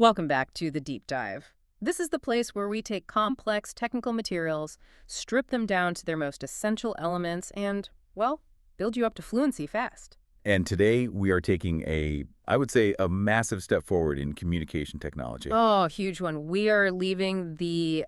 Welcome back to The Deep Dive. This is the place where we take complex technical materials, strip them down to their most essential elements, and, well, build you up to fluency fast. And today we are taking I would say, a massive step forward in communication technology. Oh, huge one. We are leaving the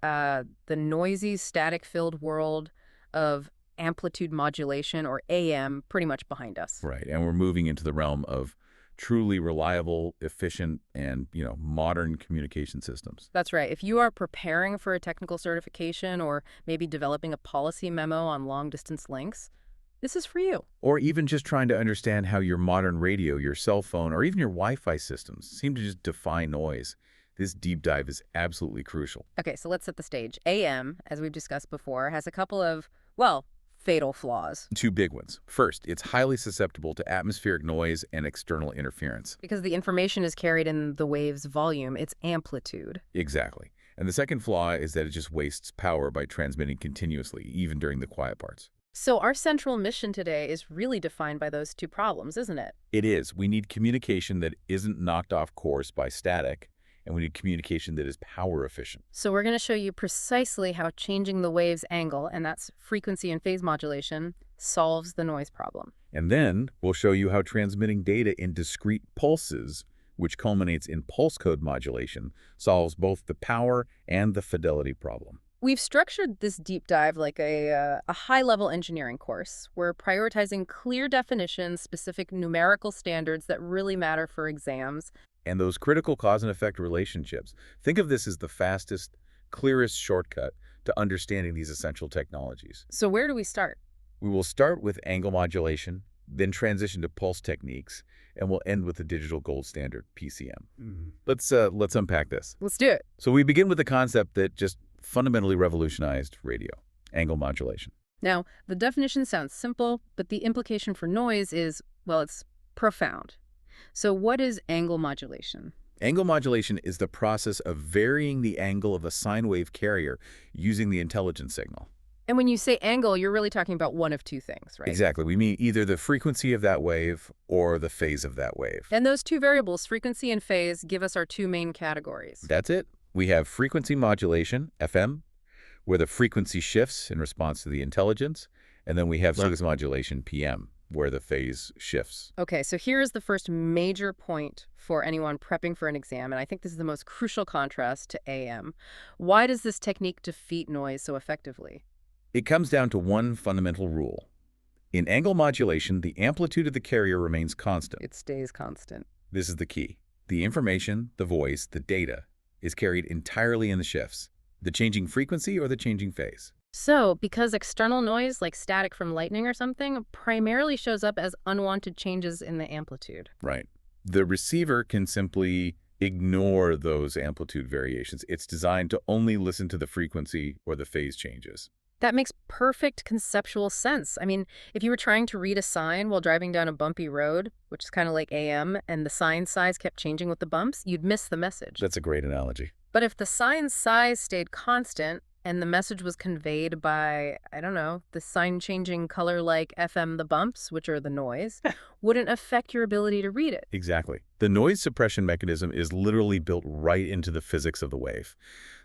noisy, static-filled world of amplitude modulation, or AM, pretty much behind us. Right. And we're moving into the realm of truly reliable, efficient, and, modern communication systems. That's right. If you are preparing for a technical certification or maybe developing a policy memo on long-distance links, this is for you. Or even just trying to understand how your modern radio, your cell phone, or even your Wi-Fi systems seem to just defy noise. This deep dive is absolutely crucial. Okay, so let's set the stage. AM, as we've discussed before, has a couple of, well, fatal flaws. Two big ones. First, it's highly susceptible to atmospheric noise and external interference. Because the information is carried in the wave's volume, its amplitude. Exactly. And the second flaw is that it just wastes power by transmitting continuously, even during the quiet parts. So our central mission today is really defined by those two problems, isn't it? It is. We need communication that isn't knocked off course by static, and we need communication that is power efficient. So we're going to show you precisely how changing the wave's angle, and that's frequency and phase modulation, solves the noise problem. And then we'll show you how transmitting data in discrete pulses, which culminates in pulse code modulation, solves both the power and the fidelity problem. We've structured this deep dive like a high-level engineering course. We're prioritizing clear definitions, specific numerical standards that really matter for exams. And those critical cause and effect relationships. Think of this as the fastest, clearest shortcut to understanding these essential technologies. So where do we start? We will start with angle modulation, then transition to pulse techniques, and we'll end with the digital gold standard, PCM. Let's unpack this. Let's do it. So we begin with the concept that just fundamentally revolutionized radio, angle modulation. Now, the definition sounds simple, but the implication for noise is, well, it's profound. So what is angle modulation? Angle modulation is the process of varying the angle of a sine wave carrier using the intelligence signal. And when you say angle, you're really talking about one of two things, right? Exactly. We mean either the frequency of that wave or the phase of that wave. And those two variables, frequency and phase, give us our two main categories. That's it. We have frequency modulation, FM, where the frequency shifts in response to the intelligence, and then we have phase modulation, PM, where the phase shifts. Okay, so here's the first major point for anyone prepping for an exam, and I think this is the most crucial contrast to AM. Why does this technique defeat noise so effectively? It comes down to one fundamental rule. In angle modulation, the amplitude of the carrier remains constant. It stays constant. This is the key. The information, the voice, the data, is carried entirely in the shifts, the changing frequency or the changing phase. So, because external noise, like static from lightning or something, primarily shows up as unwanted changes in the amplitude. Right. The receiver can simply ignore those amplitude variations. It's designed to only listen to the frequency or the phase changes. That makes perfect conceptual sense. I mean, if you were trying to read a sign while driving down a bumpy road, which is kind of like AM, and the sign size kept changing with the bumps, you'd miss the message. That's a great analogy. But if the sign size stayed constant and the message was conveyed by, I don't know, the sign changing color like FM the bumps, which are the noise, wouldn't affect your ability to read it. Exactly. The noise suppression mechanism is literally built right into the physics of the wave.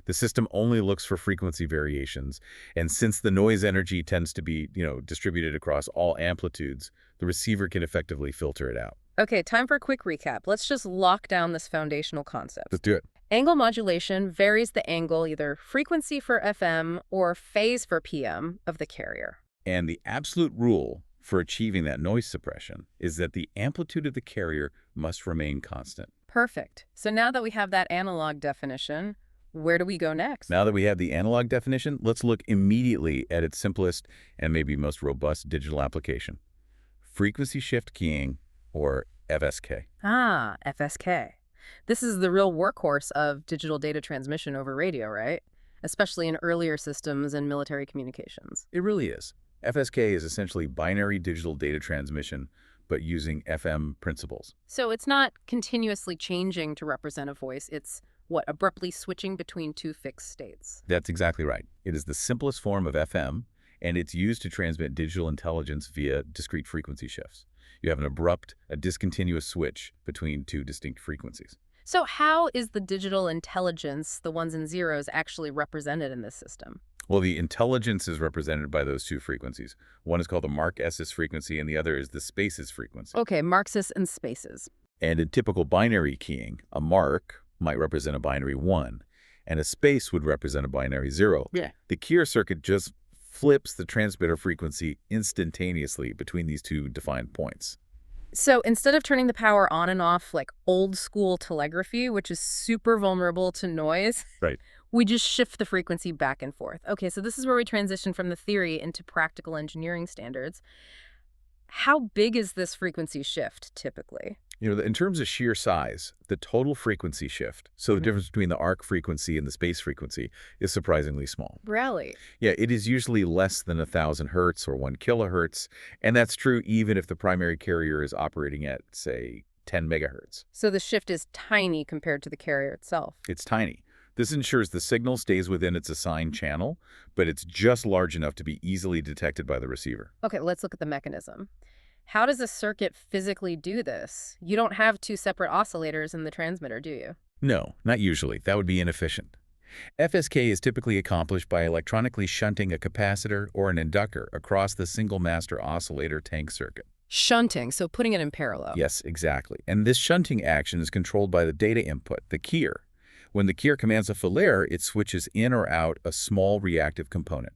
The system only looks for frequency variations, and since the noise energy tends to be, distributed across all amplitudes, the receiver can effectively filter it out. Okay, time for a quick recap. Let's just lock down this foundational concept. Let's do it. Angle modulation varies the angle, either frequency for FM or phase for PM, of the carrier. And the absolute rule for achieving that noise suppression is that the amplitude of the carrier must remain constant. Perfect. So now that we have that analog definition, where do we go next? Now that we have the analog definition, let's look immediately at its simplest and maybe most robust digital application: frequency shift keying, or FSK. Ah, FSK. This is the real workhorse of digital data transmission over radio, right? Especially in earlier systems and military communications. It really is. FSK is essentially binary digital data transmission, but using FM principles. So it's not continuously changing to represent a voice. It's, abruptly switching between two fixed states. That's exactly right. It is the simplest form of FM, and it's used to transmit digital intelligence via discrete frequency shifts. You have a discontinuous switch between two distinct frequencies. So how is the digital intelligence, the ones and zeros, actually represented in this system? Well, the intelligence is represented by those two frequencies. One is called the Mark-Esses frequency, and the other is the spaces frequency. Okay, Marxist and spaces. And in typical binary keying, a mark might represent a binary 1, and a space would represent a binary 0. Yeah. The keyer circuit just flips the transmitter frequency instantaneously between these two defined points. So instead of turning the power on and off like old school telegraphy, which is super vulnerable to noise, Right. we just shift the frequency back and forth. Okay, so this is where we transition from the theory into practical engineering standards. How big is this frequency shift typically? In terms of sheer size, the total frequency shift, so the Mhm. difference between the arc frequency and the space frequency, is surprisingly small. Really? Yeah, it is usually less than 1,000 hertz or 1 kilohertz, and that's true even if the primary carrier is operating at, say, 10 megahertz. So the shift is tiny compared to the carrier itself. It's tiny. This ensures the signal stays within its assigned channel, but it's just large enough to be easily detected by the receiver. Okay, let's look at the mechanism. How does a circuit physically do this? You don't have two separate oscillators in the transmitter, do you? No, not usually. That would be inefficient. FSK is typically accomplished by electronically shunting a capacitor or an inductor across the single master oscillator tank circuit. Shunting, so putting it in parallel. Yes, exactly. And this shunting action is controlled by the data input, the keyer. When the keyer commands a filare, it switches in or out a small reactive component.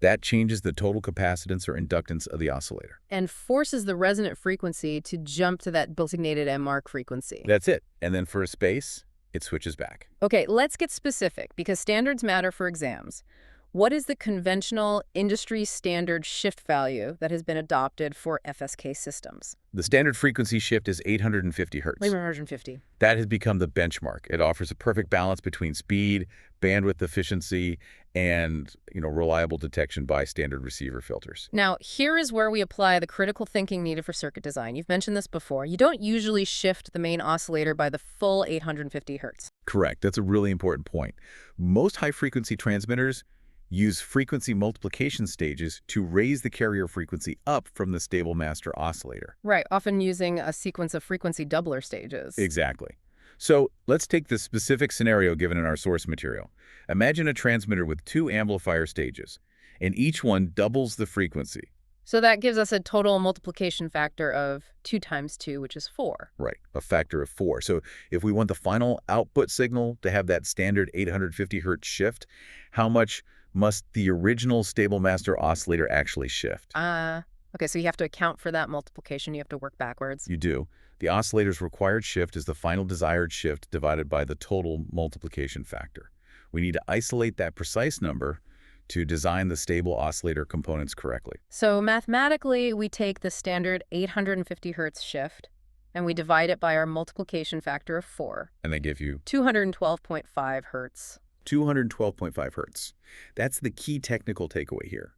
That changes the total capacitance or inductance of the oscillator. And forces the resonant frequency to jump to that designated M-arc frequency. That's it. And then for a space, it switches back. Okay, let's get specific because standards matter for exams. What is the conventional industry standard shift value that has been adopted for FSK systems? The standard frequency shift is 850 hertz. 150. That has become the benchmark. It offers a perfect balance between speed, bandwidth efficiency, and reliable detection by standard receiver filters. Now, here is where we apply the critical thinking needed for circuit design. You've mentioned this before. You don't usually shift the main oscillator by the full 850 hertz. Correct. That's a really important point. Most high-frequency transmitters use frequency multiplication stages to raise the carrier frequency up from the stable master oscillator. Right, often using a sequence of frequency doubler stages. Exactly. So let's take the specific scenario given in our source material. Imagine a transmitter with two amplifier stages, and each one doubles the frequency. So that gives us a total multiplication factor of 2 times 2, which is 4. Right, a factor of 4. So if we want the final output signal to have that standard 850 hertz shift, how much must the original stable master oscillator actually shift? Okay, so you have to account for that multiplication. You have to work backwards. You do. The oscillator's required shift is the final desired shift divided by the total multiplication factor. We need to isolate that precise number to design the stable oscillator components correctly. So mathematically, we take the standard 850 hertz shift, and we divide it by our multiplication factor of 4. And they give you 212.5 hertz. 212.5 hertz. That's the key technical takeaway here.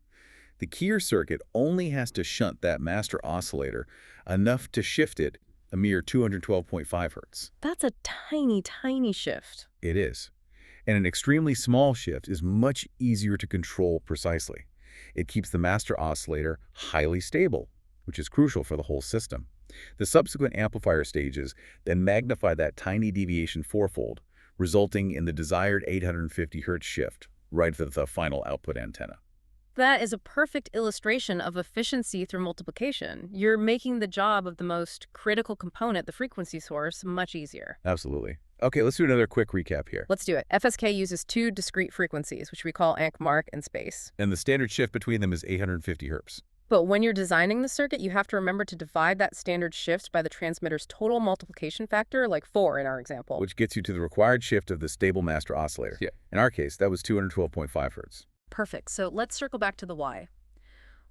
The keyer circuit only has to shunt that master oscillator enough to shift it a mere 212.5 hertz. That's a tiny, tiny shift. It is. And an extremely small shift is much easier to control precisely. It keeps the master oscillator highly stable, which is crucial for the whole system. The subsequent amplifier stages then magnify that tiny deviation fourfold, resulting in the desired 850 hertz shift, right at the final output antenna. That is a perfect illustration of efficiency through multiplication. You're making the job of the most critical component, the frequency source, much easier. Absolutely. Okay, let's do another quick recap here. Let's do it. FSK uses 2 discrete frequencies, which we call anc mark and space. And the standard shift between them is 850 hertz. But when you're designing the circuit, you have to remember to divide that standard shift by the transmitter's total multiplication factor, like 4 in our example. Which gets you to the required shift of the stable master oscillator. Yeah. In our case, that was 212.5 hertz. Perfect. So let's circle back to the why.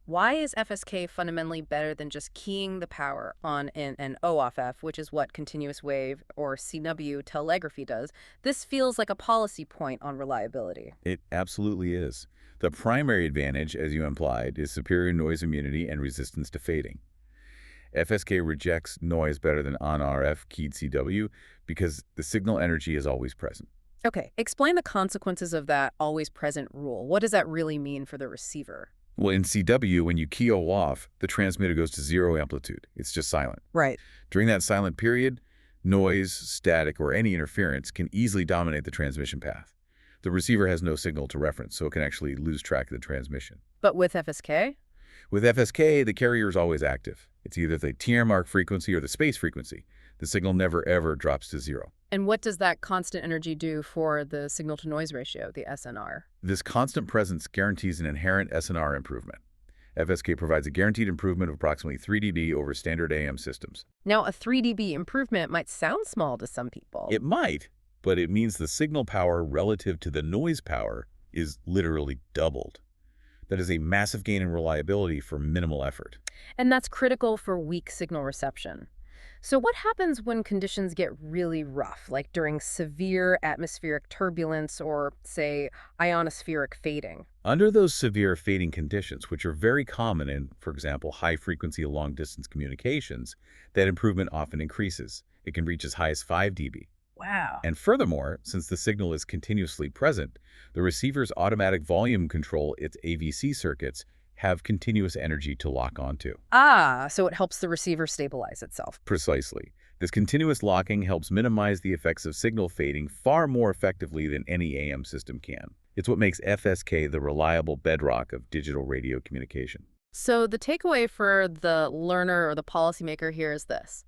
Why is FSK fundamentally better than just keying the power on an O-off-F, which is what continuous wave or CW telegraphy does? This feels like a policy point on reliability. It absolutely is. The primary advantage, as you implied, is superior noise immunity and resistance to fading. FSK rejects noise better than on-RF keyed CW because the signal energy is always present. Okay, explain the consequences of that always present rule. What does that really mean for the receiver? Well, in CW, when you key O off, the transmitter goes to 0 amplitude. It's just silent. Right. During that silent period, Noise, static, or any interference can easily dominate the transmission path. The receiver has no signal to reference, so it can actually lose track of the transmission. But with FSK? With FSK, the carrier is always active. It's either the TR mark frequency or the space frequency. The signal never ever drops to zero. And what does that constant energy do for the signal-to-noise ratio, the SNR? This constant presence guarantees an inherent SNR improvement. FSK provides a guaranteed improvement of approximately 3 dB over standard AM systems. Now, a 3 dB improvement might sound small to some people. It might, but it means the signal power relative to the noise power is literally doubled. That is a massive gain in reliability for minimal effort. And that's critical for weak signal reception. So what happens when conditions get really rough, like during severe atmospheric turbulence or, say, ionospheric fading? Under those severe fading conditions, which are very common in, for example, high-frequency long-distance communications, that improvement often increases. It can reach as high as 5 dB. Wow. And furthermore, since the signal is continuously present, the receiver's automatic volume control, its AVC circuits, have continuous energy to lock onto. Ah, so it helps the receiver stabilize itself. Precisely. This continuous locking helps minimize the effects of signal fading far more effectively than any AM system can. It's what makes FSK the reliable bedrock of digital radio communication. So the takeaway for the learner or the policymaker here is this.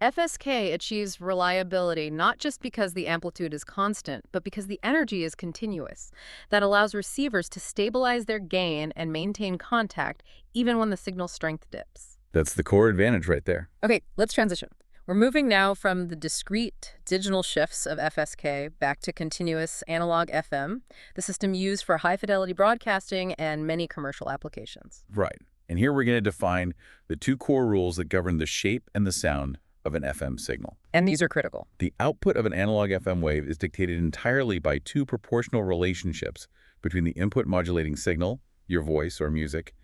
FSK achieves reliability not just because the amplitude is constant, but because the energy is continuous. That allows receivers to stabilize their gain and maintain contact even when the signal strength dips. That's the core advantage right there. Okay, let's transition. We're moving now from the discrete digital shifts of FSK back to continuous analog FM, the system used for high-fidelity broadcasting and many commercial applications. Right. And here we're going to define the two core rules that govern the shape and the sound of an FM signal. And these are critical. The output of an analog FM wave is dictated entirely by two proportional relationships between the input modulating signal, your voice or music,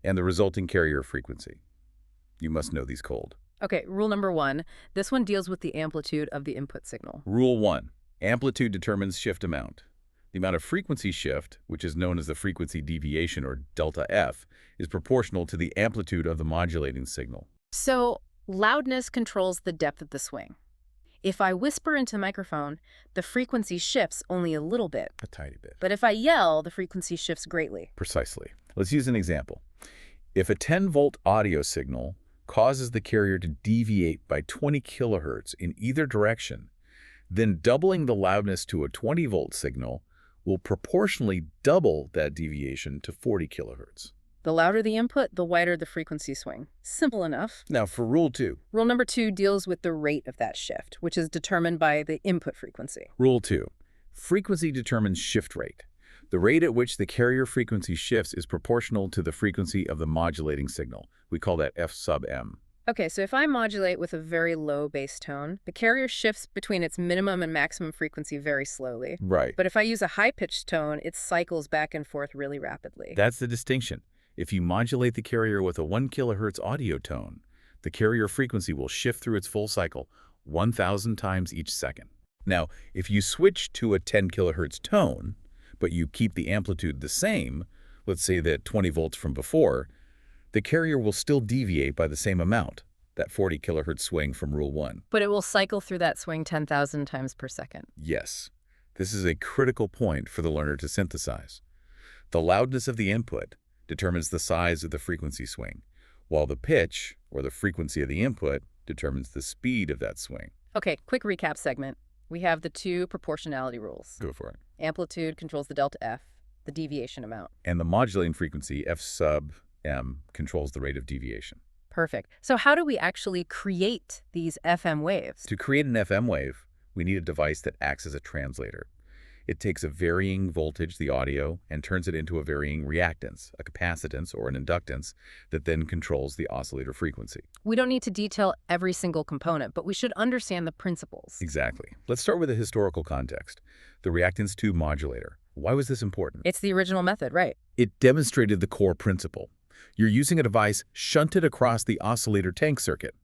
and the resulting carrier frequency. You must know these cold. Okay, rule number 1. This one deals with the amplitude of the input signal. Rule 1. Amplitude determines shift amount. The amount of frequency shift, which is known as the frequency deviation or delta F, is proportional to the amplitude of the modulating signal. So, loudness controls the depth of the swing. If I whisper into the microphone, the frequency shifts only a little bit. A tiny bit. But if I yell, the frequency shifts greatly. Precisely. Let's use an example. If a 10-volt audio signal causes the carrier to deviate by 20 kilohertz in either direction, then doubling the loudness to a 20-volt signal will proportionally double that deviation to 40 kilohertz. The louder the input, the wider the frequency swing. Simple enough. Now for rule 2. Rule number 2 deals with the rate of that shift, which is determined by the input frequency. Rule 2. Frequency determines shift rate. The rate at which the carrier frequency shifts is proportional to the frequency of the modulating signal. We call that F sub m. Okay, so if I modulate with a very low bass tone, the carrier shifts between its minimum and maximum frequency very slowly. Right. But if I use a high-pitched tone, it cycles back and forth really rapidly. That's the distinction. If you modulate the carrier with a 1 kilohertz audio tone, the carrier frequency will shift through its full cycle 1,000 times each second. Now, if you switch to a 10 kilohertz tone, but you keep the amplitude the same, let's say that 20 volts from before, the carrier will still deviate by the same amount, that 40 kilohertz swing from rule 1. But it will cycle through that swing 10,000 times per second. Yes. This is a critical point for the learner to synthesize. The loudness of the input determines the size of the frequency swing, while the pitch, or the frequency of the input, determines the speed of that swing. Okay, quick recap segment. We have the two proportionality rules. Go for it. Amplitude controls the delta F, the deviation amount. And the modulating frequency, F sub m, controls the rate of deviation. Perfect. So how do we actually create these FM waves? To create an FM wave, we need a device that acts as a translator. It takes a varying voltage, the audio, and turns it into a varying reactance, a capacitance or an inductance, that then controls the oscillator frequency. We don't need to detail every single component, but we should understand the principles. Exactly. Let's start with a historical context. The reactance tube modulator. Why was this important? It's the original method, right? It demonstrated the core principle. You're using a device shunted across the oscillator tank circuit.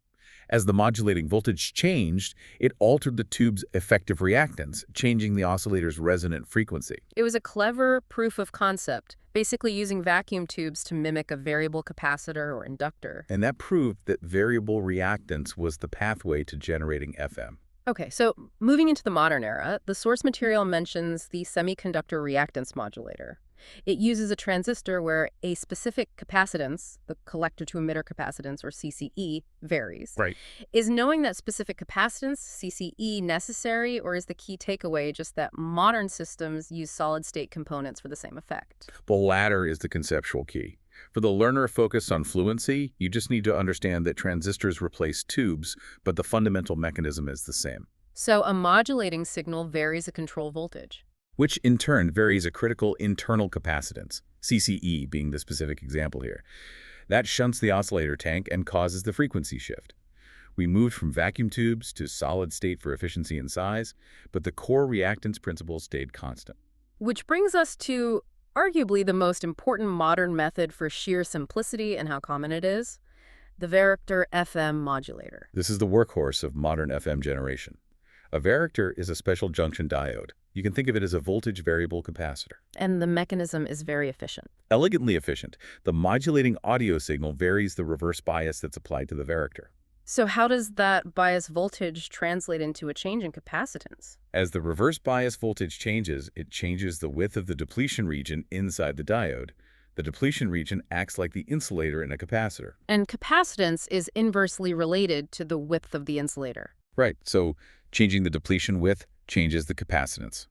As the modulating voltage changed, it altered the tube's effective reactance, changing the oscillator's resonant frequency. It was a clever proof of concept, basically using vacuum tubes to mimic a variable capacitor or inductor. And that proved that variable reactance was the pathway to generating FM. Okay, so moving into the modern era, the source material mentions the semiconductor reactance modulator. It uses a transistor where a specific capacitance, the collector to emitter capacitance or CCE, varies. Right. Is knowing that specific capacitance, CCE, necessary, or is the key takeaway just that modern systems use solid state components for the same effect? The latter is the conceptual key. For the learner focused on fluency, you just need to understand that transistors replace tubes, but the fundamental mechanism is the same, So a modulating signal varies a control voltage. which in turn varies a critical internal capacitance, CCE being the specific example here. That shunts the oscillator tank and causes the frequency shift. We moved from vacuum tubes to solid state for efficiency and size, but the core reactance principle stayed constant. Which brings us to arguably the most important modern method for sheer simplicity and how common it is, the Varactor FM modulator. This is the workhorse of modern FM generation. A varactor is a special junction diode. You can think of it as a voltage variable capacitor. And the mechanism is very efficient. Elegantly efficient, the modulating audio signal varies the reverse bias that's applied to the varactor. So how does that bias voltage translate into a change in capacitance? As the reverse bias voltage changes, it changes the width of the depletion region inside the diode. The depletion region acts like the insulator in a capacitor. And capacitance is inversely related to the width of the insulator. Right, so changing the depletion width changes the capacitance.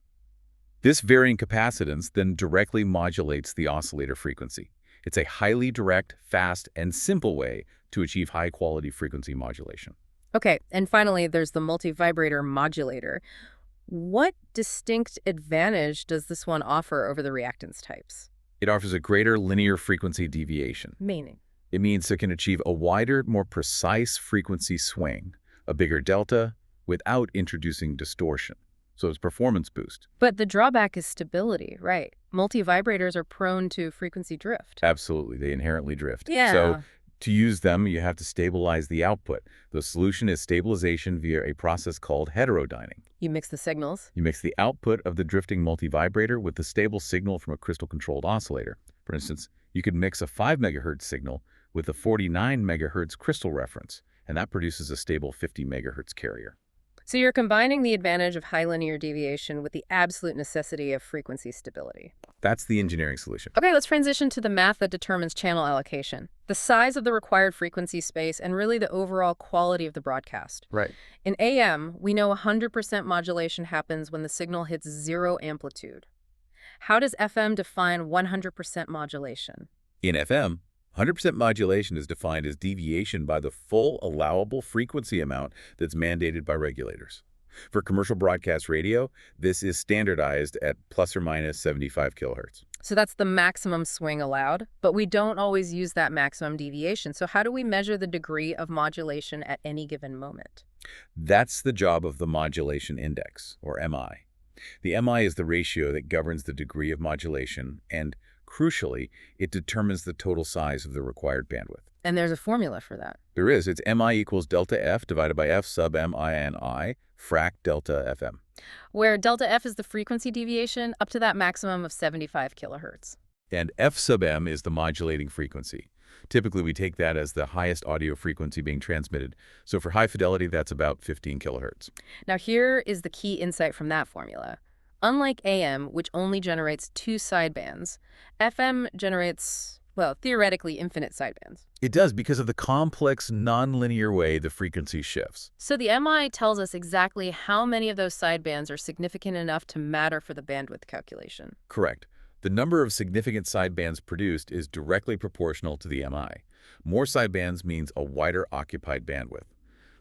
This varying capacitance then directly modulates the oscillator frequency. It's a highly direct, fast, and simple way to achieve high-quality frequency modulation. Okay, and finally, there's the multivibrator modulator. What distinct advantage does this one offer over the reactance types? It offers a greater linear frequency deviation. Meaning? It means it can achieve a wider, more precise frequency swing, a bigger delta, without introducing distortion. So it's performance boost. But the drawback is stability, right? Multivibrators are prone to frequency drift. Absolutely, they inherently drift. Yeah. So to use them, you have to stabilize the output. The solution is stabilization via a process called heterodyning. You mix the signals. You mix the output of the drifting multivibrator with the stable signal from a crystal-controlled oscillator. For instance, you could mix a 5 megahertz signal with a 49 megahertz crystal reference, and that produces a stable 50 megahertz carrier. So you're combining the advantage of high linear deviation with the absolute necessity of frequency stability. That's the engineering solution. Okay, let's transition to the math that determines channel allocation, the size of the required frequency space, and really the overall quality of the broadcast. Right. In AM, we know 100% modulation happens when the signal hits zero amplitude. How does FM define 100% modulation? In FM, 100% modulation is defined as deviation by the full allowable frequency amount that's mandated by regulators. For commercial broadcast radio, this is standardized at plus or minus 75 kilohertz. So that's the maximum swing allowed, but we don't always use that maximum deviation. So how do we measure the degree of modulation at any given moment? That's the job of the modulation index, or MI. The MI is the ratio that governs the degree of modulation, and crucially, it determines the total size of the required bandwidth. And there's a formula for that. There is. It's MI equals delta F divided by F sub MI frac delta FM. Where delta F is the frequency deviation up to that maximum of 75 kilohertz. And F sub M is the modulating frequency. Typically, we take that as the highest audio frequency being transmitted. So for high fidelity, that's about 15 kilohertz. Now here is the key insight from that formula. Unlike AM, which only generates two sidebands, FM generates, well, theoretically infinite sidebands. It does because of the complex, nonlinear way the frequency shifts. So the MI tells us exactly how many of those sidebands are significant enough to matter for the bandwidth calculation. Correct. The number of significant sidebands produced is directly proportional to the MI. More sidebands means a wider occupied bandwidth.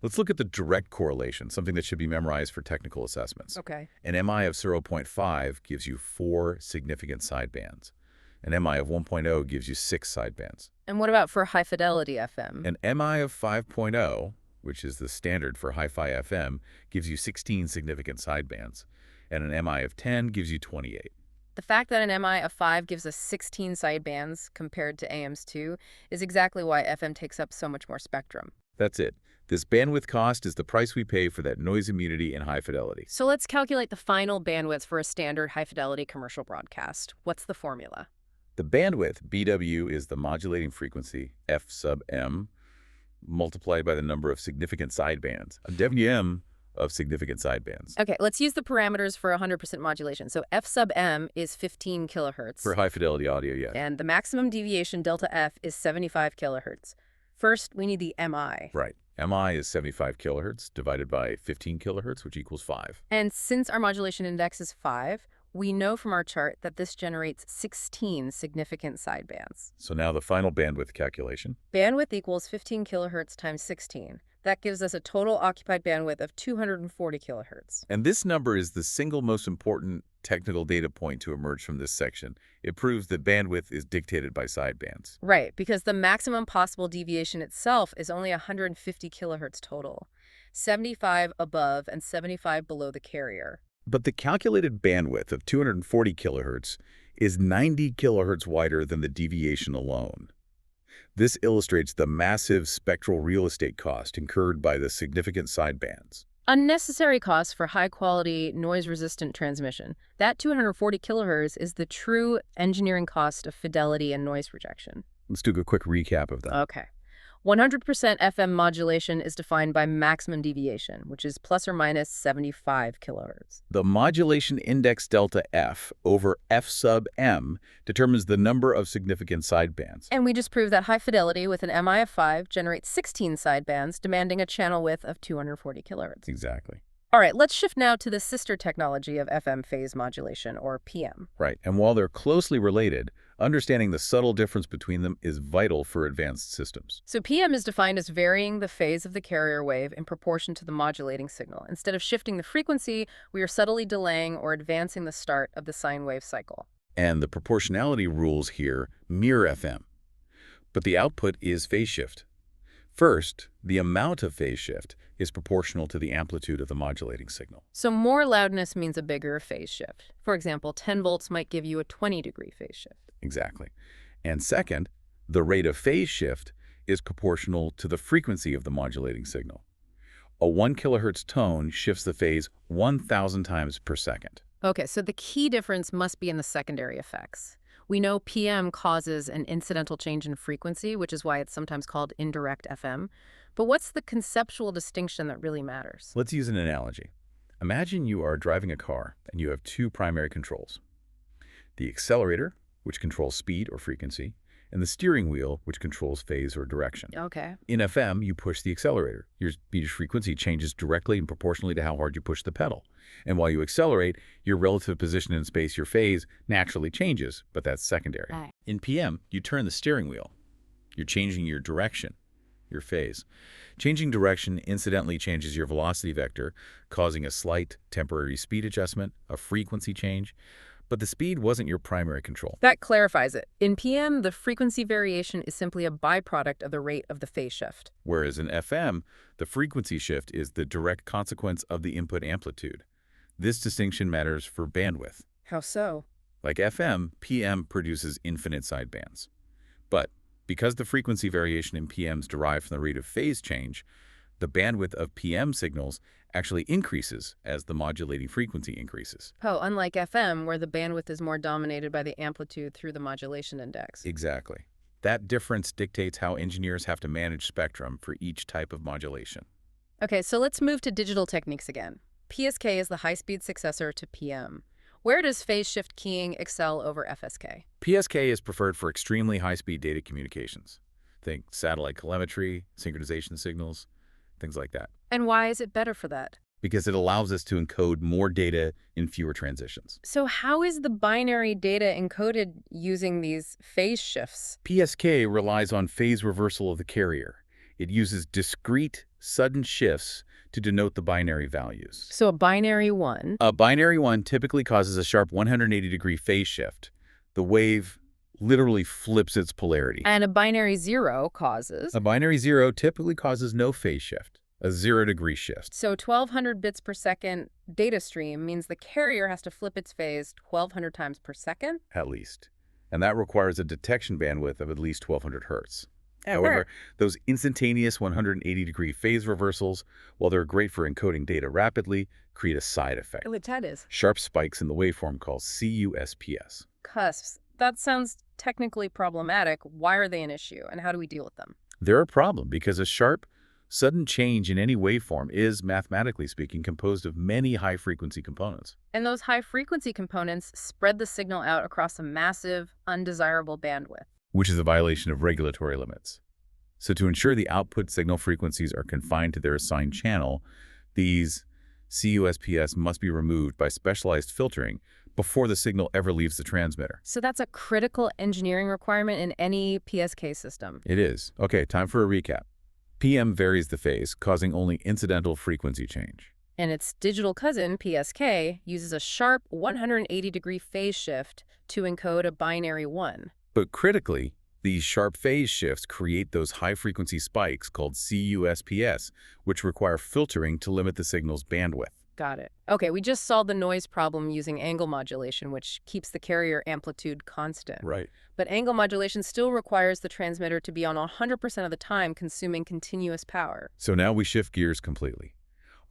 Let's look at the direct correlation, something that should be memorized for technical assessments. Okay. An MI of 0.5 gives you 4 significant sidebands. An MI of 1.0 gives you 6 sidebands. And what about for high fidelity FM? An MI of 5.0, which is the standard for hi-fi FM, gives you 16 significant sidebands. And an MI of 10 gives you 28. The fact that an MI of 5 gives us 16 sidebands compared to AM's 2 is exactly why FM takes up so much more spectrum. That's it. This bandwidth cost is the price we pay for that noise immunity and high fidelity. So let's calculate the final bandwidth for a standard high-fidelity commercial broadcast. What's the formula? The bandwidth, BW, is the modulating frequency, F sub M, multiplied by the number of significant sidebands. A WM of significant sidebands. Okay, let's use the parameters for 100% modulation. So f sub m is 15 For kilohertz, high-fidelity audio, yes. and the maximum deviation delta f is 75 kilohertz. First, we need the MI. Right. MI is 75 kilohertz divided by 15 kilohertz, which equals 5. And since our modulation index is 5, we know from our chart that this generates 16 significant sidebands. So now the final bandwidth calculation. Bandwidth equals 15 kilohertz times 16. That gives us a total occupied bandwidth of 240 kilohertz. And this number is the single most important technical data point to emerge from this section. It proves that bandwidth is dictated by sidebands. Right, because the maximum possible deviation itself is only 150 kilohertz total, 75 above and 75 below the carrier. But the calculated bandwidth of 240 kilohertz is 90 kilohertz wider than the deviation alone. This illustrates the massive spectral real estate cost incurred by the significant sidebands. Unnecessary costs for high-quality, noise-resistant transmission. That 240 kilohertz is the true engineering cost of fidelity and noise rejection. Let's do a quick recap of that. Okay. 100% FM modulation is defined by maximum deviation, which is plus or minus 75 kilohertz. The modulation index delta F over F sub M determines the number of significant sidebands. And we just proved that high fidelity with an MI of 5 generates 16 sidebands, demanding a channel width of 240 kilohertz. Exactly. All right, let's shift now to the sister technology of FM phase modulation, or PM. Right. And while they're closely related, understanding the subtle difference between them is vital for advanced systems. So PM is defined as varying the phase of the carrier wave in proportion to the modulating signal. Instead of shifting the frequency, we are subtly delaying or advancing the start of the sine wave cycle. And the proportionality rules here mirror FM. But the output is phase shift. First, the amount of phase shift is proportional to the amplitude of the modulating signal. So more loudness means a bigger phase shift. For example, 10 volts might give you a 20-degree phase shift. Exactly. And second, the rate of phase shift is proportional to the frequency of the modulating signal. A 1 kilohertz tone shifts the phase 1,000 times per second. Okay, so the key difference must be in the secondary effects. We know PM causes an incidental change in frequency, which is why it's sometimes called indirect FM. But what's the conceptual distinction that really matters? Let's use an analogy. Imagine you are driving a car and you have two primary controls. The accelerator, which controls speed or frequency, and the steering wheel, which controls phase or direction. Okay. In FM, you push the accelerator. Your speed frequency changes directly and proportionally to how hard you push the pedal. And while you accelerate, your relative position in space, your phase, naturally changes, but that's secondary. Right. In PM, you turn the steering wheel. You're changing your direction, your phase. Changing direction incidentally changes your velocity vector, causing a slight temporary speed adjustment, a frequency change. But the speed wasn't your primary control. That clarifies it. In PM, the frequency variation is simply a byproduct of the rate of the phase shift. Whereas in FM, the frequency shift is the direct consequence of the input amplitude. This distinction matters for bandwidth. How so? Like FM, PM produces infinite sidebands. But because the frequency variation in PMs derived from the rate of phase change, the bandwidth of PM signals actually increases as the modulating frequency increases. Oh, unlike FM, where the bandwidth is more dominated by the amplitude through the modulation index. Exactly. That difference dictates how engineers have to manage spectrum for each type of modulation. Okay, so let's move to digital techniques again. PSK is the high-speed successor to PM. Where does phase shift keying excel over FSK? PSK is preferred for extremely high-speed data communications. Think satellite telemetry, synchronization signals, things like that. And why is it better for that? Because it allows us to encode more data in fewer transitions. So how is the binary data encoded using these phase shifts? PSK relies on phase reversal of the carrier. It uses discrete, sudden shifts to denote the binary values. So a binary 1. A binary 1 typically causes a sharp 180-degree phase shift. The wave literally flips its polarity. And a binary 0 causes? A binary 0 typically causes no phase shift, a 0-degree shift. So 1200 bits per second data stream means the carrier has to flip its phase 1200 times per second? At least. And that requires a detection bandwidth of at least 1200 hertz. However, those instantaneous 180-degree phase reversals, while they're great for encoding data rapidly, create a side effect. Which that is? Sharp spikes in the waveform called CUSPS. Cusps. That sounds technically problematic. Why are they an issue, and how do we deal with them? They're a problem because a sharp, Sudden change in any waveform is, mathematically speaking, composed of many high-frequency components, And those high-frequency components spread the signal out across a massive, undesirable bandwidth. which is a violation of regulatory limits. So to ensure the output signal frequencies are confined to their assigned channel, these CUSPS must be removed by specialized filtering before the signal ever leaves the transmitter. So that's a critical engineering requirement in any PSK system. It is. Okay, time for a recap. PM varies the phase, causing only incidental frequency change. And its digital cousin, PSK, uses a sharp 180-degree phase shift to encode a binary 1. But critically, these sharp phase shifts create those high-frequency spikes called CUSPS, which require filtering to limit the signal's bandwidth. Got it. Okay, we just solved the noise problem using angle modulation, which keeps the carrier amplitude constant. Right. But angle modulation still requires the transmitter to be on 100% of the time consuming continuous power. So now we shift gears completely.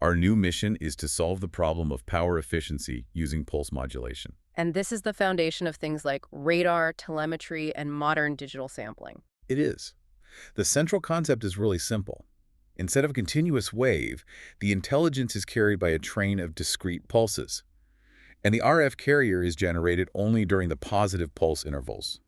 Our new mission is to solve the problem of power efficiency using pulse modulation. And this is the foundation of things like radar, telemetry, and modern digital sampling. It is. The central concept is really simple. Instead of a continuous wave, the intelligence is carried by a train of discrete pulses. And the RF carrier is generated only during the positive pulse intervals,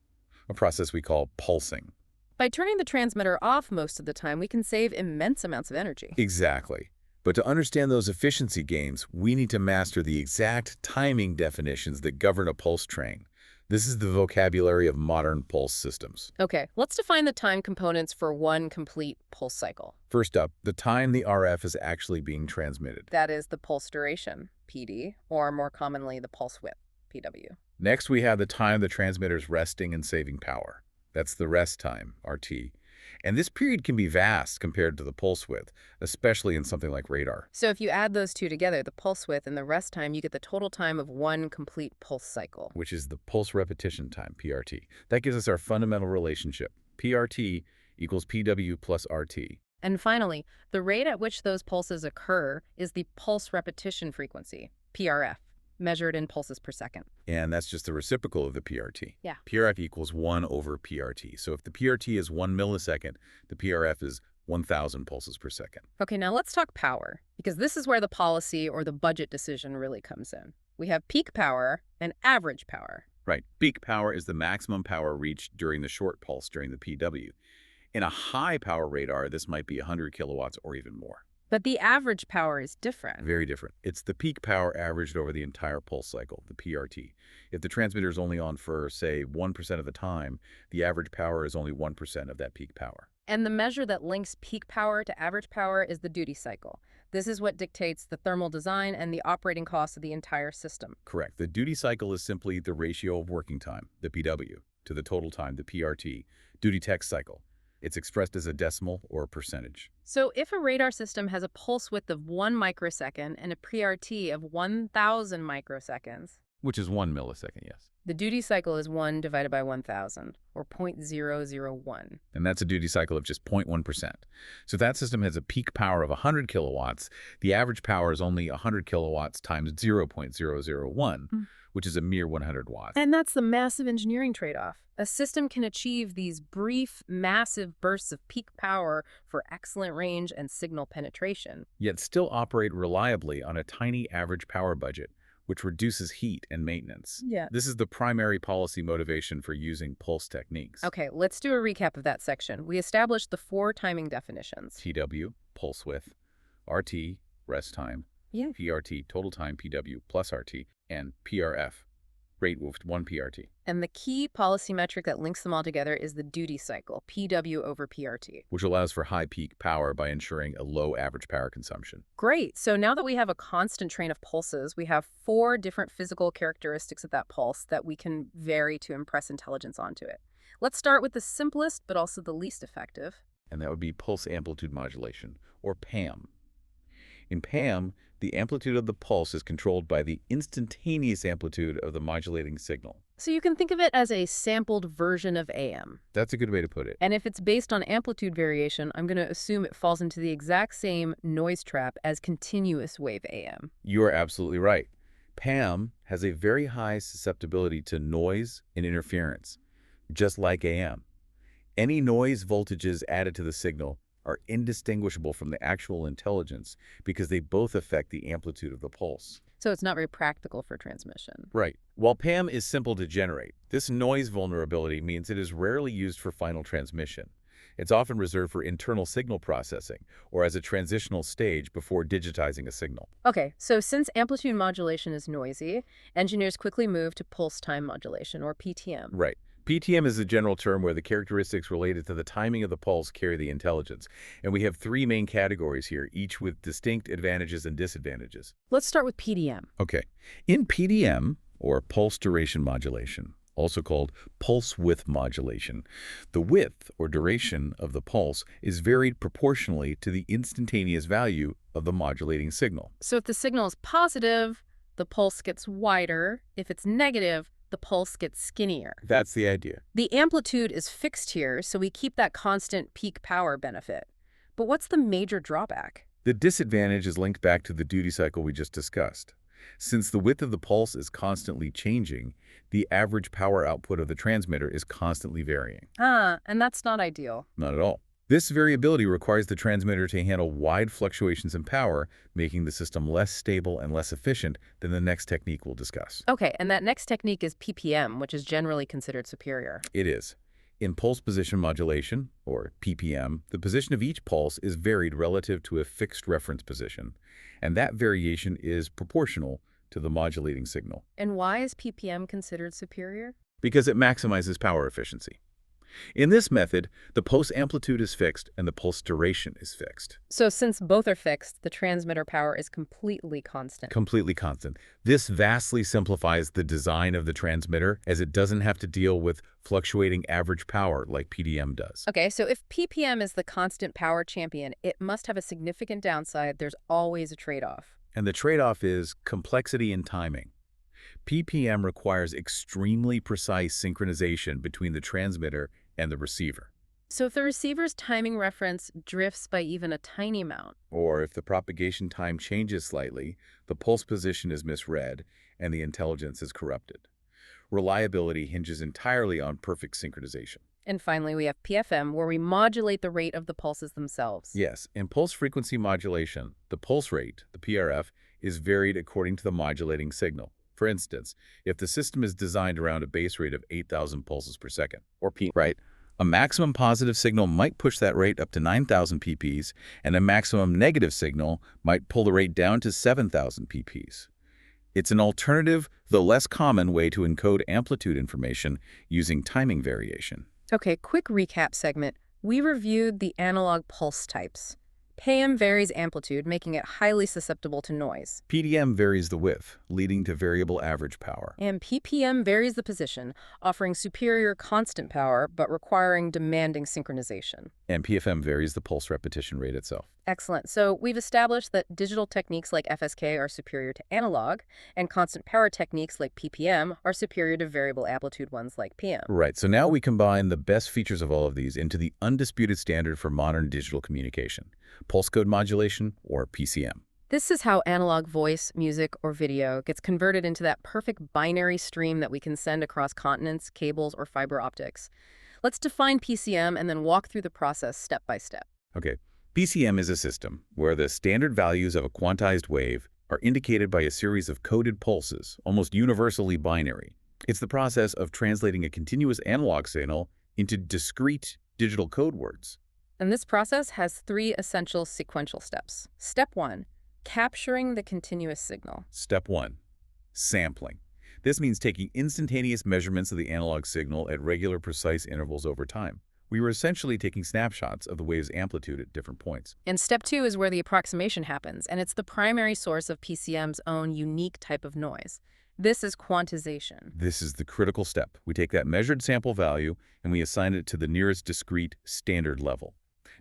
a process we call pulsing. By turning the transmitter off most of the time, we can save immense amounts of energy. Exactly. But to understand those efficiency gains, we need to master the exact timing definitions that govern a pulse train. This is the vocabulary of modern pulse systems. Okay, let's define the time components for one complete pulse cycle. First up, the time the RF is actually being transmitted. That is the pulse duration, PD, or more commonly the pulse width, PW. Next, we have the time the transmitter is resting and saving power. That's the rest time, RT. And this period can be vast compared to the pulse width, especially in something like radar. So if you add those two together, the pulse width and the rest time, you get the total time of one complete pulse cycle. Which is the pulse repetition time, PRT. That gives us our fundamental relationship. PRT equals PW plus RT. And finally, the rate at which those pulses occur is the pulse repetition frequency, PRF, measured in pulses per second. And that's just the reciprocal of the PRT. Yeah. PRF equals 1 over PRT. So if the PRT is 1 millisecond, the PRF is 1,000 pulses per second. Okay, now let's talk power, because this is where the policy or the budget decision really comes in. We have peak power and average power. Right. Peak power is the maximum power reached during the short pulse during the PW. In a high power radar, this might be 100 kilowatts or even more. But the average power is different. Very different. It's the peak power averaged over the entire pulse cycle, the PRT. If the transmitter is only on for, say, 1% of the time, the average power is only 1% of that peak power. And the measure that links peak power to average power is the duty cycle. This is what dictates the thermal design and the operating costs of the entire system. Correct. The duty cycle is simply the ratio of working time, the PW, to the total time, the PRT, duty tech cycle. It's expressed as a decimal or a percentage. So if a radar system has a pulse width of 1 microsecond and a PRT of 1,000 microseconds, Which is 1 millisecond, yes. the duty cycle is 1 divided by 1,000, or 0.001. And that's a duty cycle of just 0.1%. So if that system has a peak power of 100 kilowatts, the average power is only 100 kilowatts times 0.001, which is a mere 100 watts. And that's the massive engineering trade-off. A system can achieve these brief, massive bursts of peak power for excellent range and signal penetration, Yet still operate reliably on a tiny average power budget, which reduces heat and maintenance. Yeah. This is the primary policy motivation for using pulse techniques. Okay, let's do a recap of that section. We established the 4 timing definitions. TW, pulse width, RT, rest time, Yeah. PRT, total time PW plus RT, and PRF, rate with 1 PRT, And the key policy metric that links them all together is the duty cycle, PW over PRT. which allows for high peak power by ensuring a low average power consumption. Great. So now that we have a constant train of pulses, we have 4 different physical characteristics of that pulse that we can vary to impress intelligence onto it. Let's start with the simplest, but also the least effective. And that would be pulse amplitude modulation, or PAM. In PAM, the amplitude of the pulse is controlled by the instantaneous amplitude of the modulating signal. So you can think of it as a sampled version of AM. That's a good way to put it. And if it's based on amplitude variation, I'm going to assume it falls into the exact same noise trap as continuous wave AM. You are absolutely right. PAM has a very high susceptibility to noise and interference, just like AM. Any noise voltages added to the signal are indistinguishable from the actual intelligence because they both affect the amplitude of the pulse. So it's not very practical for transmission. Right. While PAM is simple to generate, this noise vulnerability means it is rarely used for final transmission. It's often reserved for internal signal processing or as a transitional stage before digitizing a signal. Okay, so since amplitude modulation is noisy, engineers quickly move to pulse time modulation, or PTM. Right. PTM is a general term where the characteristics related to the timing of the pulse carry the intelligence. And we have three main categories here, each with distinct advantages and disadvantages. Let's start with PDM. Okay. In PDM, or pulse duration modulation, also called pulse width modulation, the width or duration of the pulse is varied proportionally to the instantaneous value of the modulating signal. So if the signal is positive, the pulse gets wider. If it's negative, the pulse gets skinnier. That's the idea. The amplitude is fixed here, so we keep that constant peak power benefit. But what's the major drawback? The disadvantage is linked back to the duty cycle we just discussed. Since the width of the pulse is constantly changing, the average power output of the transmitter is constantly varying. And that's not ideal. Not at all. This variability requires the transmitter to handle wide fluctuations in power, making the system less stable and less efficient than the next technique we'll discuss. Okay, and that next technique is PPM, which is generally considered superior. It is. In pulse position modulation, or PPM, the position of each pulse is varied relative to a fixed reference position, and that variation is proportional to the modulating signal. And why is PPM considered superior? Because it maximizes power efficiency. In this method, the pulse amplitude is fixed and the pulse duration is fixed. So since both are fixed, the transmitter power is completely constant. Completely constant. This vastly simplifies the design of the transmitter as it doesn't have to deal with fluctuating average power like PDM does. Okay, so if PPM is the constant power champion, it must have a significant downside. There's always a trade-off. And the trade-off is complexity and timing. PPM requires extremely precise synchronization between the transmitter and the receiver. So if the receiver's timing reference drifts by even a tiny amount, Or if the propagation time changes slightly, the pulse position is misread and the intelligence is corrupted. Reliability hinges entirely on perfect synchronization. and finally we have PFM, where we modulate the rate of the pulses themselves. Yes, in pulse frequency modulation, the pulse rate, the PRF, is varied according to the modulating signal. For instance, if the system is designed around a base rate of 8,000 pulses per second, or P, right, a maximum positive signal might push that rate up to 9,000 pp's, and a maximum negative signal might pull the rate down to 7,000 pp's. It's an alternative, though less common, way to encode amplitude information using timing variation. Okay, quick recap segment. We reviewed the analog pulse types. PAM varies amplitude, making it highly susceptible to noise. PDM varies the width, leading to variable average power. And PPM varies the position, offering superior constant power, but requiring demanding synchronization. And PFM varies the pulse repetition rate itself. Excellent. So we've established that digital techniques like FSK are superior to analog, and constant power techniques like PPM are superior to variable amplitude ones like PM. Right, so now we combine the best features of all of these into the undisputed standard for modern digital communication, pulse code modulation, or PCM. This is how analog voice, music, or video gets converted into that perfect binary stream that we can send across continents, cables, or fiber optics. Let's define PCM and then walk through the process step by step. Okay, PCM is a system where the standard values of a quantized wave are indicated by a series of coded pulses, almost universally binary. It's the process of translating a continuous analog signal into discrete digital code words. And this process has three essential sequential steps. Step 1, capturing the continuous signal. Step 1, sampling. This means taking instantaneous measurements of the analog signal at regular, precise intervals over time. We were essentially taking snapshots of the wave's amplitude at different points. And step 2 is where the approximation happens, and it's the primary source of PCM's own unique type of noise. This is quantization. This is the critical step. We take that measured sample value and we assign it to the nearest discrete standard level.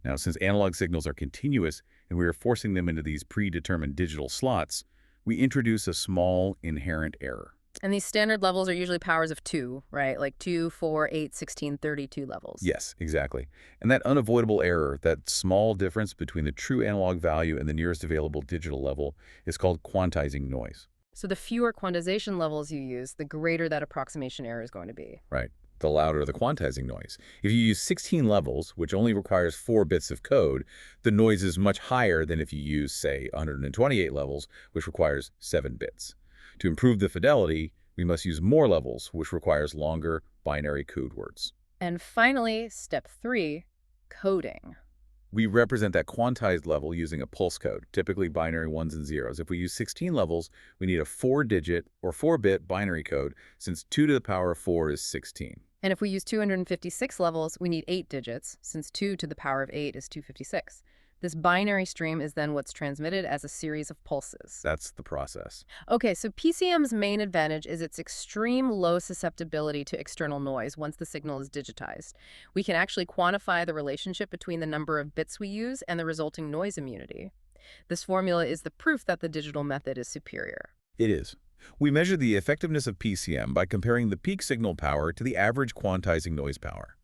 Now, since analog signals are continuous and we are forcing them into these predetermined digital slots, we introduce a small inherent error. And these standard levels are usually powers of 2, right? Like 2, 4, 8, 16, 32 levels. Yes, exactly. And that unavoidable error, that small difference between the true analog value and the nearest available digital level, is called quantizing noise. So the fewer quantization levels you use, the greater that approximation error is going to be. Right. the louder the quantizing noise. If you use 16 levels, which only requires 4 bits of code, the noise is much higher than if you use, say, 128 levels, which requires 7 bits. To improve the fidelity, we must use more levels, which requires longer binary code words. And finally, step 3, coding. We represent that quantized level using a pulse code, typically binary ones and zeros. If we use 16 levels, we need a 4-digit or 4-bit binary code, since 2 to the power of 4 is 16. And if we use 256 levels, we need 8 digits, since 2 to the power of 8 is 256. This binary stream is then what's transmitted as a series of pulses. That's the process. Okay, so PCM's main advantage is its extreme low susceptibility to external noise once the signal is digitized. We can actually quantify the relationship between the number of bits we use and the resulting noise immunity. This formula is the proof that the digital method is superior. It is. We measure the effectiveness of PCM by comparing the peak signal power to the average quantizing noise power.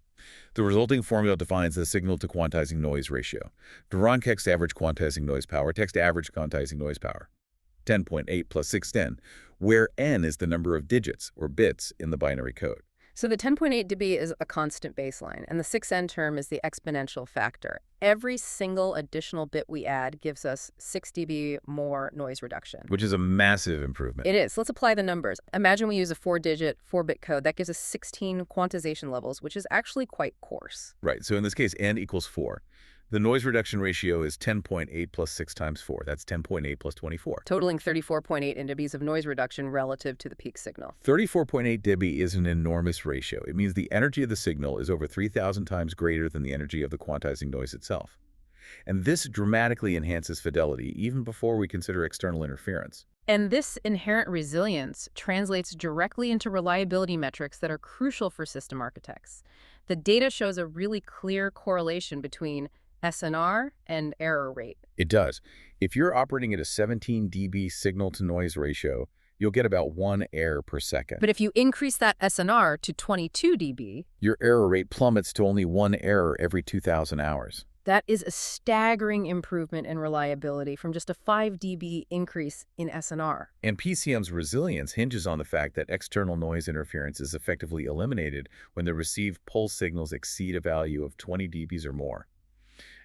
The resulting formula defines the signal-to-quantizing noise ratio. Duran-Keck's average quantizing noise power takes average quantizing noise power, 10.8 plus 610, where n is the number of digits, or bits, in the binary code. So the 10.8 dB is a constant baseline, and the 6n term is the exponential factor. Every single additional bit we add gives us 6 dB more noise reduction. Which is a massive improvement. It is. Let's apply the numbers. Imagine we use a 4-digit, 4-bit code. That gives us 16 quantization levels, which is actually quite coarse. Right, so in this case, n equals 4. The noise reduction ratio is 10.8 plus 6 times 4. That's 10.8 plus 24. Totaling 34.8 dBs of noise reduction relative to the peak signal. 34.8 dB is an enormous ratio. It means the energy of the signal is over 3,000 times greater than the energy of the quantizing noise itself. And this dramatically enhances fidelity, even before we consider external interference. And this inherent resilience translates directly into reliability metrics that are crucial for system architects. The data shows a really clear correlation between SNR and error rate. It does. If you're operating at a 17 dB signal-to-noise ratio, you'll get about 1 error per second. But if you increase that SNR to 22 dB, your error rate plummets to only 1 error every 2,000 hours. That is a staggering improvement in reliability from just a 5 dB increase in SNR. And PCM's resilience hinges on the fact that external noise interference is effectively eliminated when the received pulse signals exceed a value of 20 dBs or more.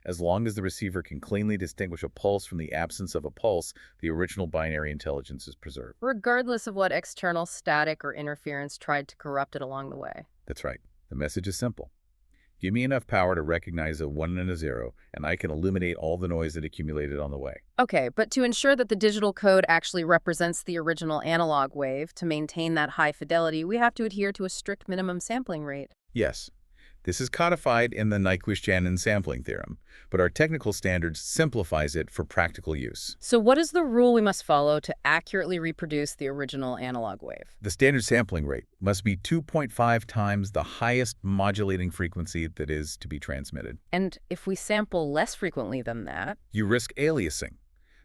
As long as the receiver can cleanly distinguish a pulse from the absence of a pulse, the original binary intelligence is preserved. Regardless of what external static or interference tried to corrupt it along the way. That's right. The message is simple. Give me enough power to recognize a 1 and a 0, and I can eliminate all the noise that accumulated on the way. Okay, but to ensure that the digital code actually represents the original analog wave, to maintain that high fidelity, we have to adhere to a strict minimum sampling rate. Yes. This is codified in the Nyquist-Shannon sampling theorem, but our technical standards simplifies it for practical use. So what is the rule we must follow to accurately reproduce the original analog wave? The standard sampling rate must be 2.5 times the highest modulating frequency that is to be transmitted. And if we sample less frequently than that? You risk aliasing.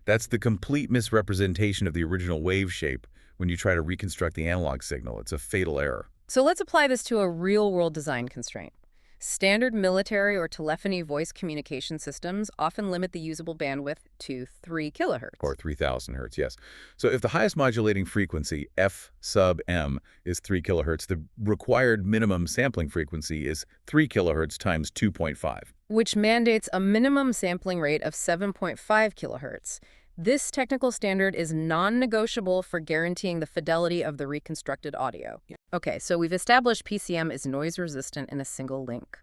That's the complete misrepresentation of the original wave shape when you try to reconstruct the analog signal. It's a fatal error. So let's apply this to a real-world design constraint. Standard military or telephony voice communication systems often limit the usable bandwidth to 3 kilohertz. Or 3,000 hertz, yes. So if the highest modulating frequency, f sub m, is 3 kilohertz, the required minimum sampling frequency is 3 kilohertz times 2.5. Which mandates a minimum sampling rate of 7.5 kilohertz. This technical standard is non-negotiable for guaranteeing the fidelity of the reconstructed audio. Okay, so we've established PCM is noise-resistant in a single link.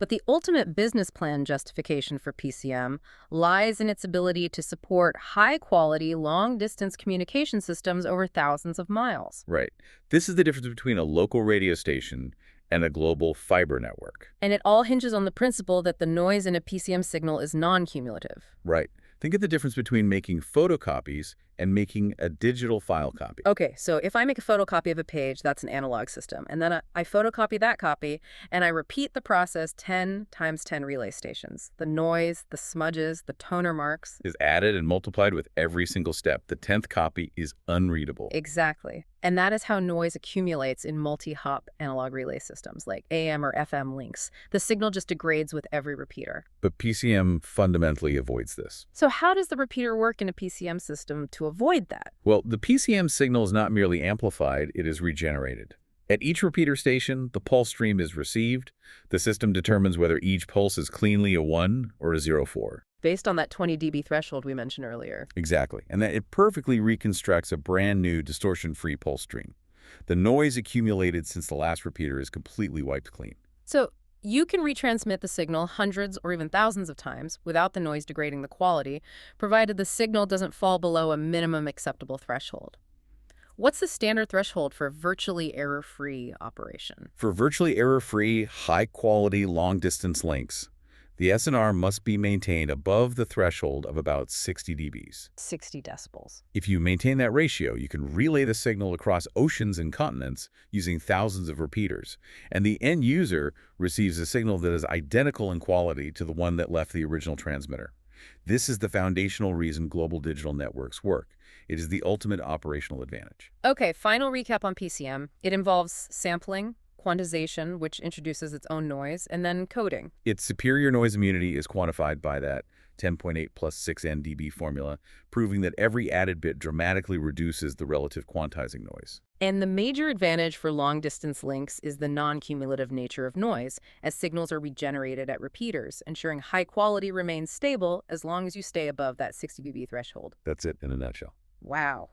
But the ultimate business plan justification for PCM lies in its ability to support high-quality, long-distance communication systems over thousands of miles. Right. This is the difference between a local radio station and a global fiber network. And it all hinges on the principle that the noise in a PCM signal is non-cumulative. Right. Think of the difference between making photocopies and making a digital file copy. Okay, so if I make a photocopy of a page, that's an analog system. And then I photocopy that copy, and I repeat the process 10 times 10 relay stations. The noise, the smudges, the toner marks. Is added and multiplied with every single step. The 10th copy is unreadable. Exactly. And that is how noise accumulates in multi-hop analog relay systems like AM or FM links. The signal just degrades with every repeater. But PCM fundamentally avoids this. So how does the repeater work in a PCM system to avoid that? Well, the PCM signal is not merely amplified, it is regenerated. At each repeater station, the pulse stream is received. The system determines whether each pulse is cleanly a 1 or a 0.4. Based on that 20 dB threshold we mentioned earlier. Exactly, and that it perfectly reconstructs a brand new distortion-free pulse stream. The noise accumulated since the last repeater is completely wiped clean. So you can retransmit the signal hundreds or even thousands of times without the noise degrading the quality, provided the signal doesn't fall below a minimum acceptable threshold. What's the standard threshold for virtually error-free operation? For virtually error-free, high-quality, long-distance links, the SNR must be maintained above the threshold of about 60 dBs. 60 decibels. If you maintain that ratio, you can relay the signal across oceans and continents using thousands of repeaters, and the end user receives a signal that is identical in quality to the one that left the original transmitter. This is the foundational reason global digital networks work. It is the ultimate operational advantage. Okay, final recap on PCM. It involves sampling, quantization, which introduces its own noise, and then coding. Its superior noise immunity is quantified by that 10.8 plus 6 NdB formula, proving that every added bit dramatically reduces the relative quantizing noise. And the major advantage for long-distance links is the non-cumulative nature of noise, as signals are regenerated at repeaters, ensuring high quality remains stable as long as you stay above that 60 dB threshold. That's it in a nutshell. Wow.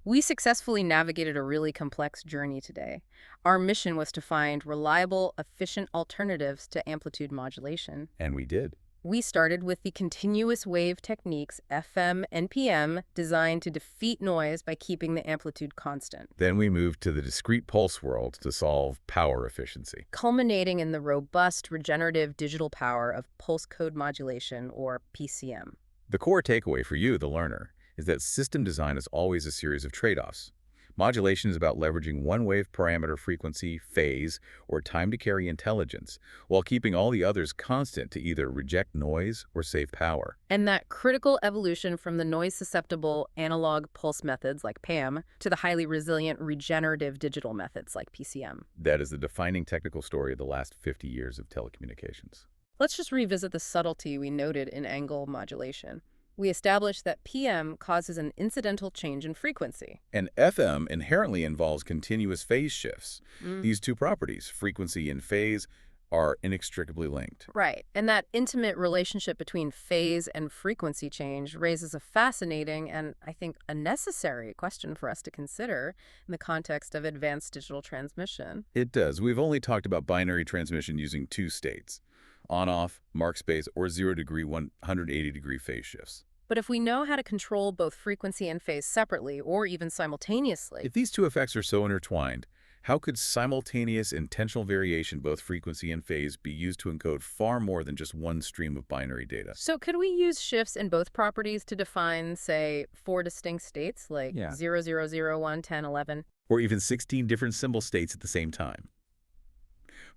We successfully navigated a really complex journey today. Our mission was to find reliable, efficient alternatives to amplitude modulation. And we did. We started with the continuous wave techniques, FM and PM, designed to defeat noise by keeping the amplitude constant, Then we moved to the discrete pulse world to solve power efficiency. culminating in the robust regenerative digital power of pulse code modulation, or PCM. The core takeaway for you, the learner, is that system design is always a series of trade-offs. Modulation is about leveraging one wave parameter frequency, phase, or time to carry intelligence, while keeping all the others constant to either reject noise or save power. And that critical evolution from the noise-susceptible analog pulse methods like PAM to the highly resilient regenerative digital methods like PCM. That is the defining technical story of the last 50 years of telecommunications. Let's just revisit the subtlety we noted in angle modulation. We established that PM causes an incidental change in frequency. And FM inherently involves continuous phase shifts. Mm. These two properties, frequency and phase, are inextricably linked. Right, and that intimate relationship between phase and frequency change raises a fascinating and, I think, a necessary question for us to consider in the context of advanced digital transmission. It does. We've only talked about binary transmission using two states, on-off, mark space, or 0-degree, 180-degree phase shifts. But if we know how to control both frequency and phase separately, or even simultaneously, If these two effects are so intertwined, how could simultaneous intentional variation, both frequency and phase, be used to encode far more than just one stream of binary data? so could we use shifts in both properties to define, say, 4 distinct states, like Yeah. 0, 0, 0, 1, 10, 11? Or even 16 different symbol states at the same time?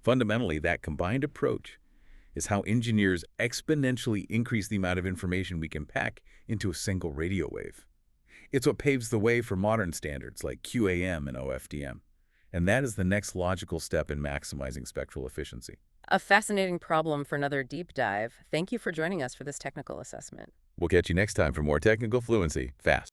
Fundamentally, that combined approach is how engineers exponentially increase the amount of information we can pack into a single radio wave. It's what paves the way for modern standards like QAM and OFDM. And that is the next logical step in maximizing spectral efficiency. A fascinating problem for another deep dive. Thank you for joining us for this technical assessment. We'll catch you next time for more technical fluency, fast.